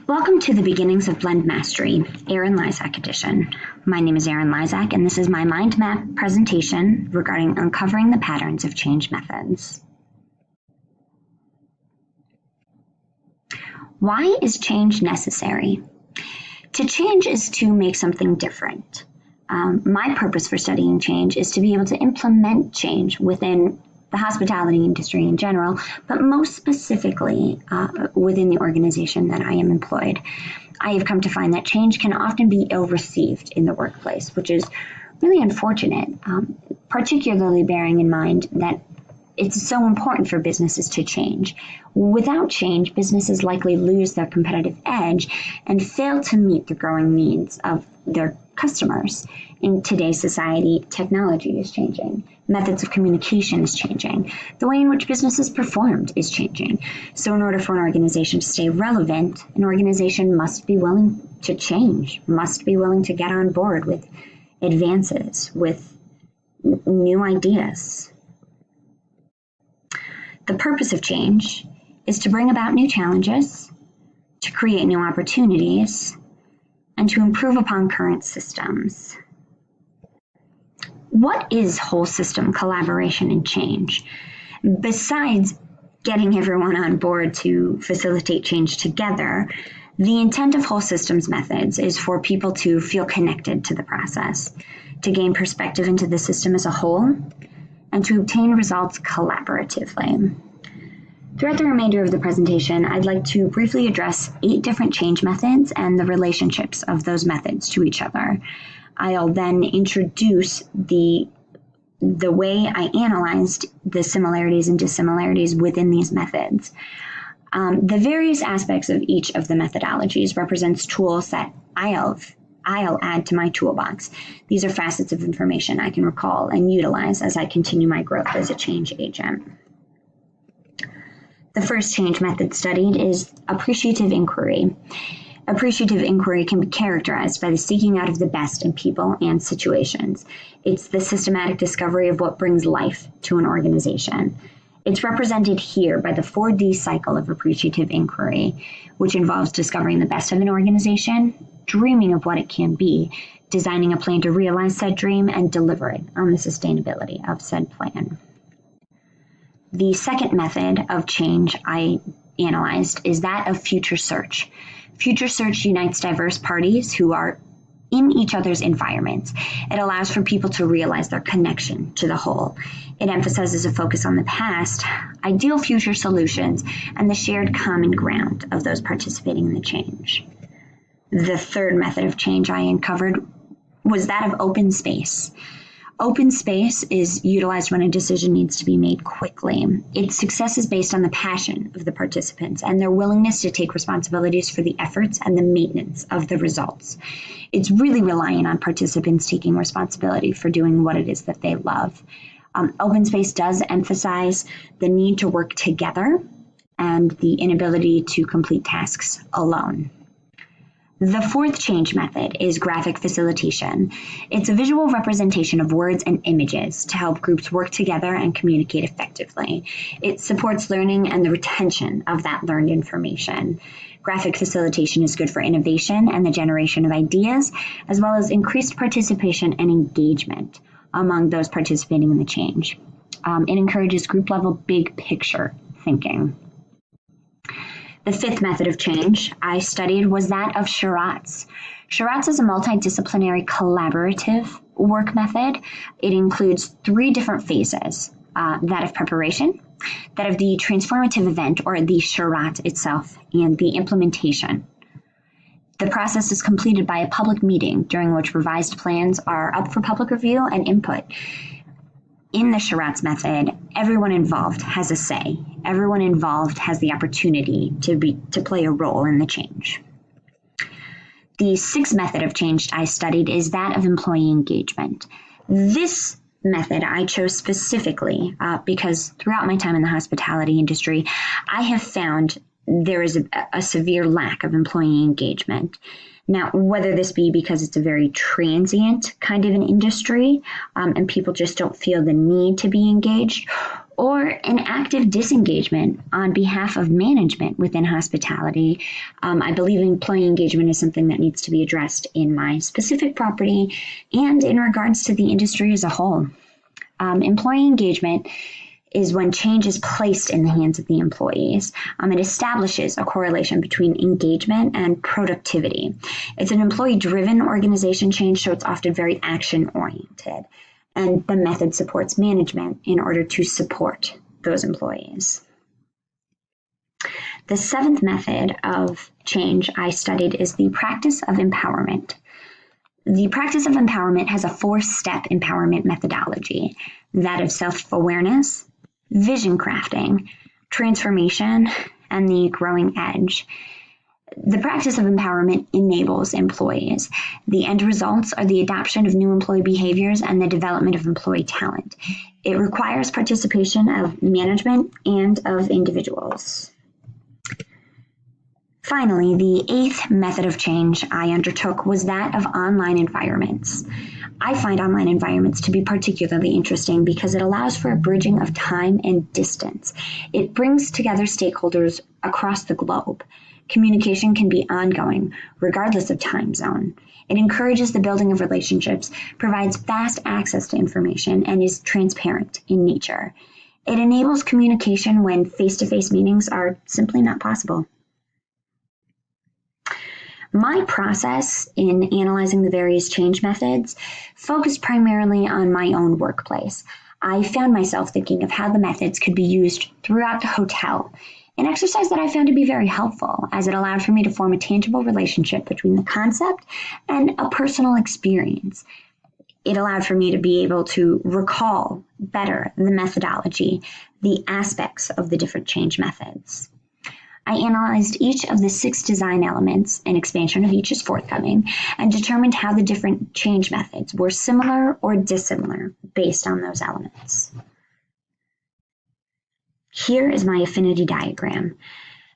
Welcome to the Beginnings of Blend Mastery, Aaron Lysak edition. My name is Aaron Lysak, and this is my mind map presentation regarding uncovering the patterns of change methods. Why is change necessary? To change is to make something different. My purpose for studying change is to be able to implement change within the hospitality industry in general, but most specifically within the organization that I am employed. I have come to find that change can often be ill-received in the workplace, which is really unfortunate, particularly bearing in mind that it's so important for businesses to change. Without change, businesses likely lose their competitive edge and fail to meet the growing needs of their customers. In today's society, technology is changing. Methods of communication is changing. The way in which businesses performed is changing. So in order for an organization to stay relevant, an organization must be willing to change, must be willing to get on board with advances, with new ideas. The purpose of change is to bring about new challenges, to create new opportunities, and to improve upon current systems. What is whole system collaboration and change? Besides getting everyone on board to facilitate change together, the intent of whole systems methods is for people to feel connected to the process, to gain perspective into the system as a whole, and to obtain results collaboratively. Throughout the remainder of the presentation, I'd like to briefly address 8 different change methods and the relationships of those methods to each other. I'll then introduce the way I analyzed the similarities and dissimilarities within these methods. The various aspects of each of the methodologies represents tools that I'll add to my toolbox. These are facets of information I can recall and utilize as I continue my growth as a change agent. The first change method studied is appreciative inquiry. Appreciative inquiry can be characterized by the seeking out of the best in people and situations. It's the systematic discovery of what brings life to an organization. It's represented here by the 4D cycle of appreciative inquiry, which involves discovering the best of an organization, dreaming of what it can be, designing a plan to realize said dream, and delivering on the sustainability of said plan. The second method of change I analyzed is that of future search. Future search unites diverse parties who are in each other's environments. It allows for people to realize their connection to the whole. It emphasizes a focus on the past, ideal future solutions, and the shared common ground of those participating in the change. The third method of change I uncovered was that of open space. Open space is utilized when a decision needs to be made quickly. Its success is based on the passion of the participants and their willingness to take responsibilities for the efforts and the maintenance of the results. It's really reliant on participants taking responsibility for doing what it is that they love. Open space does emphasize the need to work together and the inability to complete tasks alone. The fourth change method is graphic facilitation. It's a visual representation of words and images to help groups work together and communicate effectively. It supports learning and the retention of that learned information. Graphic facilitation is good for innovation and the generation of ideas, as well as increased participation and engagement among those participating in the change. It encourages group-level big picture thinking. The fifth method of change I studied was that of charrettes. Charrettes is a multidisciplinary collaborative work method. It includes 3 different phases, that of preparation, that of the transformative event or the charrette itself, and the implementation. The process is completed by a public meeting during which revised plans are up for public review and input. In the charrettes method, everyone involved has a say. Everyone involved has the opportunity to play a role in the change. The sixth method of change I studied is that of employee engagement. This method I chose specifically because throughout my time in the hospitality industry, I have found there is a severe lack of employee engagement. Now, whether this be because it's a very transient kind of an industry and people just don't feel the need to be engaged, or an active disengagement on behalf of management within hospitality. I believe employee engagement is something that needs to be addressed in my specific property and in regards to the industry as a whole. Employee engagement is when change is placed in the hands of the employees. It establishes a correlation between engagement and productivity. It's an employee-driven organization change, so it's often very action-oriented. And the method supports management in order to support those employees. The seventh method of change I studied is the practice of empowerment. The practice of empowerment has a four-step empowerment methodology, that of self-awareness, vision crafting, transformation, and the growing edge. The practice of empowerment enables employees. The end results are the adoption of new employee behaviors and the development of employee talent. It requires participation of management and of individuals. Finally, the eighth method of change I undertook was that of online environments. I find online environments to be particularly interesting because it allows for a bridging of time and distance. It brings together stakeholders across the globe. Communication can be ongoing, regardless of time zone. It encourages the building of relationships, provides fast access to information, and is transparent in nature. It enables communication when face-to-face meetings are simply not possible. My process in analyzing the various change methods focused primarily on my own workplace. I found myself thinking of how the methods could be used throughout the hotel, an exercise that I found to be very helpful as it allowed for me to form a tangible relationship between the concept and a personal experience. It allowed for me to be able to recall better the methodology, the aspects of the different change methods. I analyzed each of the 6 design elements, an expansion of each is forthcoming, and determined how the different change methods were similar or dissimilar based on those elements. Here is my affinity diagram.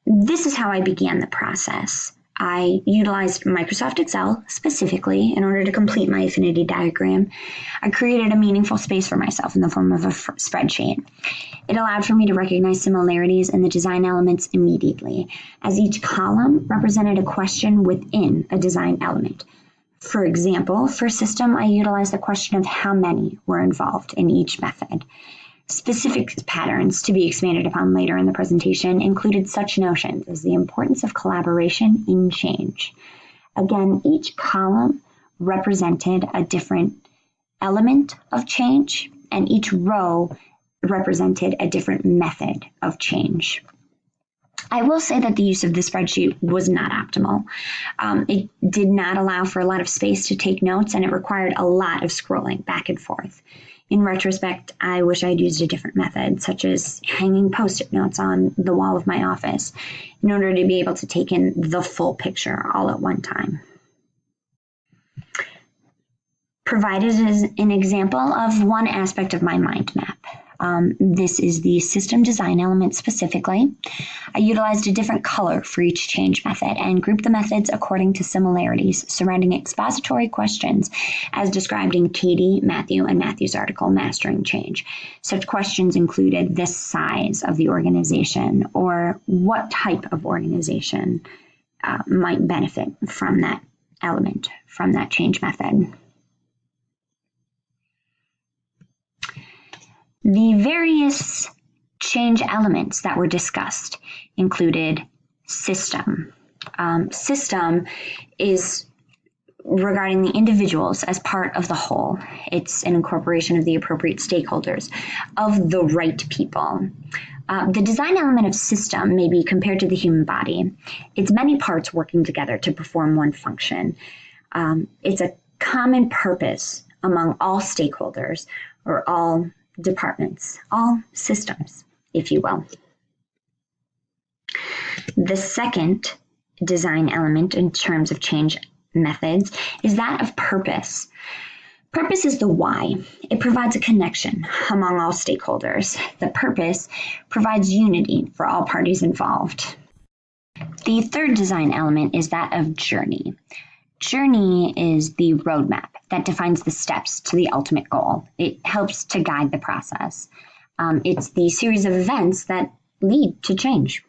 This is how I began the process. I utilized Microsoft Excel specifically in order to complete my affinity diagram. I created a meaningful space for myself in the form of a spreadsheet. It allowed for me to recognize similarities in the design elements immediately, as each column represented a question within a design element. For example, for system, I utilized the question of how many were involved in each method. Specific patterns to be expanded upon later in the presentation included such notions as the importance of collaboration in change. Again, each column represented a different element of change, and each row represented a different method of change. I will say that the use of the spreadsheet was not optimal. It did not allow for a lot of space to take notes, and it required a lot of scrolling back and forth. In retrospect, I wish I'd used a different method, such as hanging Post-it notes on the wall of my office, in order to be able to take in the full picture all at one time. Provided is an example of one aspect of my mind map. This is the system design element specifically. I utilized a different color for each change method and grouped the methods according to similarities surrounding expository questions as described in Katie, Matthew, and Matthew's article, Mastering Change. Such questions included the size of the organization or what type of organization might benefit from that element, from that change method. The various change elements that were discussed included system. System is regarding the individuals as part of the whole. It's an incorporation of the appropriate stakeholders, of the right people. The design element of system may be compared to the human body. It's many parts working together to perform one function. It's a common purpose among all stakeholders or all departments, all systems, if you will. The second design element in terms of change methods is that of purpose. Purpose is the why. It provides a connection among all stakeholders. The purpose provides unity for all parties involved. The third design element is that of journey. Journey is the roadmap that defines the steps to the ultimate goal. It helps to guide the process. It's the series of events that lead to change.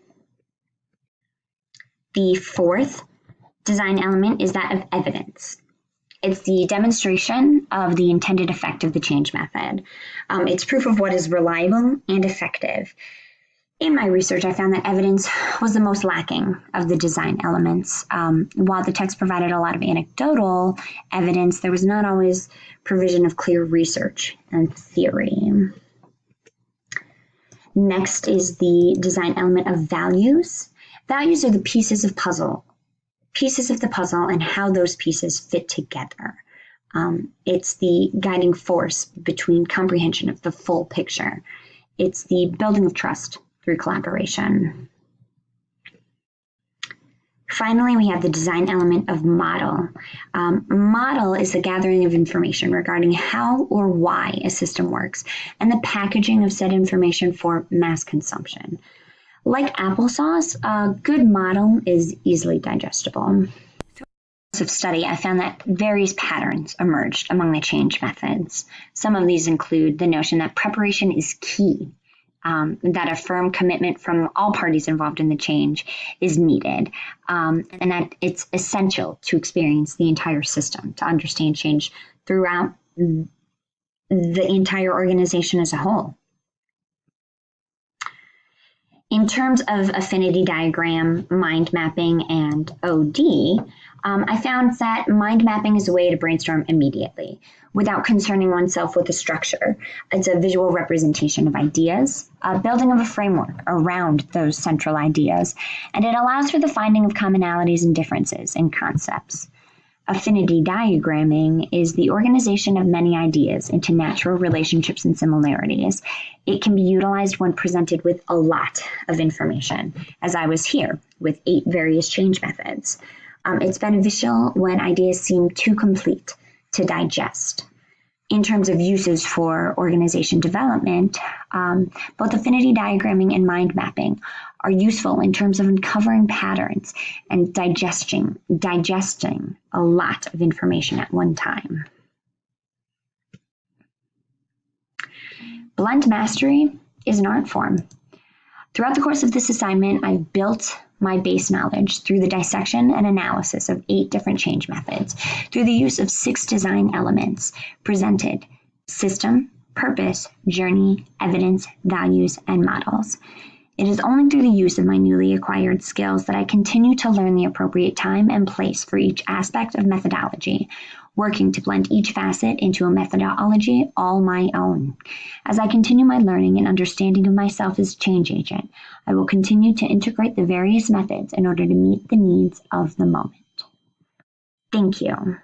The fourth design element is that of evidence. It's the demonstration of the intended effect of the change method. It's proof of what is reliable and effective. In my research, I found that evidence was the most lacking of the design elements. While the text provided a lot of anecdotal evidence, there was not always provision of clear research and theory. Next is the design element of values. Values are the pieces of the puzzle and how those pieces fit together. It's the guiding force between comprehension of the full picture. It's the building of trust through collaboration. Finally, we have the design element of model. Model is the gathering of information regarding how or why a system works and the packaging of said information for mass consumption. Like applesauce, a good model is easily digestible. Through of study, I found that various patterns emerged among the change methods. Some of these include the notion that preparation is key, that a firm commitment from all parties involved in the change is needed, and that it's essential to experience the entire system to understand change throughout the entire organization as a whole. In terms of affinity diagram, mind mapping, and OD, I found that mind mapping is a way to brainstorm immediately without concerning oneself with a structure. It's a visual representation of ideas, a building of a framework around those central ideas, and it allows for the finding of commonalities and differences in concepts. Affinity diagramming is the organization of many ideas into natural relationships and similarities. It can be utilized when presented with a lot of information, as I was here with 8 various change methods. It's beneficial when ideas seem too complete to digest. In terms of uses for organization development, both affinity diagramming and mind mapping are useful in terms of uncovering patterns and digesting a lot of information at one time. Blend mastery is an art form. Throughout the course of this assignment, I've built my base knowledge through the dissection and analysis of 8 different change methods through the use of 6 design elements presented: system, purpose, journey, evidence, values, and models. It is only through the use of my newly acquired skills that I continue to learn the appropriate time and place for each aspect of methodology, working to blend each facet into a methodology all my own. As I continue my learning and understanding of myself as a change agent, I will continue to integrate the various methods in order to meet the needs of the moment. Thank you.